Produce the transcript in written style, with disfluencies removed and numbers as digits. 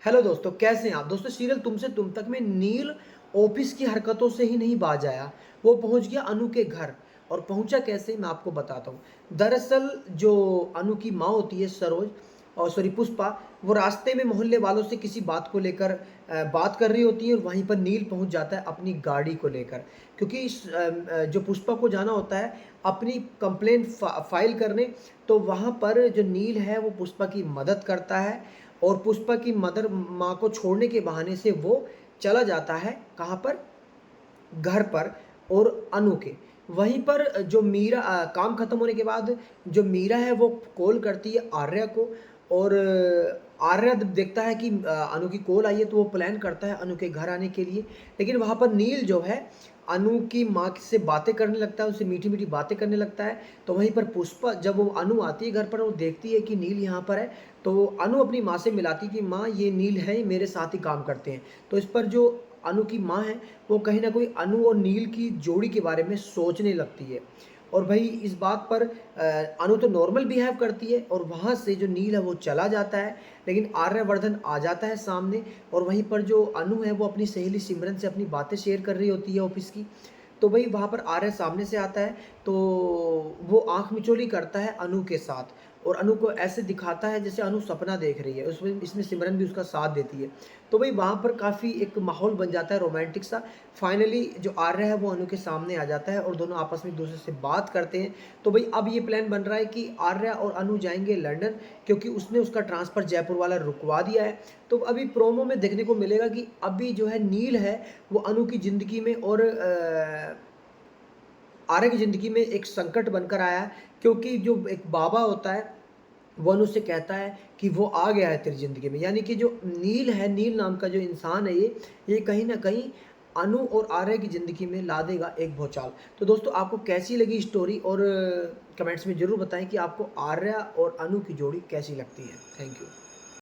Hello दोस्तों, कैसे हैं आप? दोस्तों, सीरियल तुमसे तुम तक में नील ऑफिस की हरकतों से ही नहीं बाज आया। वो पहुंच गया अनु के घर। और पहुंचा कैसे, मैं आपको बताता हूँ। दरअसल जो अनु की माँ होती है, सरोज और सॉरी पुष्पा, वो रास्ते में मोहल्ले वालों से किसी बात को लेकर बात कर रही होती है और वहीं पर नील पहुंच जाता है अपनी गाड़ी को लेकर। क्योंकि जो पुष्पा को जाना होता है अपनी कंप्लेंट फाइल करने। तो वहाँ पर जो नील है वो पुष्पा की मदद करता है। और पुष्पा की मदर माँ को छोड़ने के बहाने से वो चला जाता है कहाँ पर? घर पर। और अनु के वहीं पर जो मीरा काम खत्म होने के बाद जो मीरा है वो कॉल करती है आर्या को। और आर्या जब देखता है कि अनु की कॉल आई है तो वो प्लान करता है अनु के घर आने के लिए। लेकिन वहाँ पर नील जो है अनु की माँ से बातें करने लगता है, उससे मीठी मीठी बातें करने लगता है। तो वहीं पर पुष्पा जब वो अनु आती है घर पर, वो देखती है कि नील यहाँ पर है। तो अनु अपनी माँ से मिलाती कि माँ, ये नील है, ये मेरे साथ ही काम करते हैं। तो इस पर जो अनु की माँ है वो कहीं न कहीं अनु और नील की जोड़ी के बारे में सोचने लगती है। और भई इस बात पर अनु तो नॉर्मल बिहेव करती है और वहाँ से जो नील है वो चला जाता है। लेकिन आर्यवर्धन आ जाता है सामने। और वहीं पर जो अनु है वो अपनी सहेली सिमरन से अपनी बातें शेयर कर रही होती है ऑफ़िस की। तो भई वहाँ पर आर्य सामने से आता है, तो वो आँख मिचौली करता है अनु के साथ। और अनु को ऐसे दिखाता है जैसे अनु सपना देख रही है। उसमें इसमें सिमरन भी उसका साथ देती है। तो भई वहाँ पर काफ़ी एक माहौल बन जाता है रोमांटिक सा। फाइनली जो आर्य है वो अनु के सामने आ जाता है और दोनों आपस में एक-दूसरे से बात करते हैं। तो भई अब ये प्लान बन रहा है कि आर्य और अनु जाएँगे लंदन, क्योंकि उसने उसका ट्रांसफ़र जयपुर वाला रुकवा दिया है। तो अभी प्रोमो में देखने को मिलेगा कि अभी जो है नील है वो अनु की ज़िंदगी में और आर्य की ज़िंदगी में एक संकट बनकर आया है। क्योंकि जो एक बाबा होता है वो अनुज कहता है कि वो आ गया है तेरी ज़िंदगी में। यानी कि जो नील है, नील नाम का जो इंसान है ये कहीं न कहीं अनु और आर्य की ज़िंदगी में ला देगा एक भूचाल। तो दोस्तों, आपको कैसी लगी स्टोरी? और कमेंट्स में ज़रूर बताएँ कि आपको आर्य और अनु की जोड़ी कैसी लगती है। Thank you.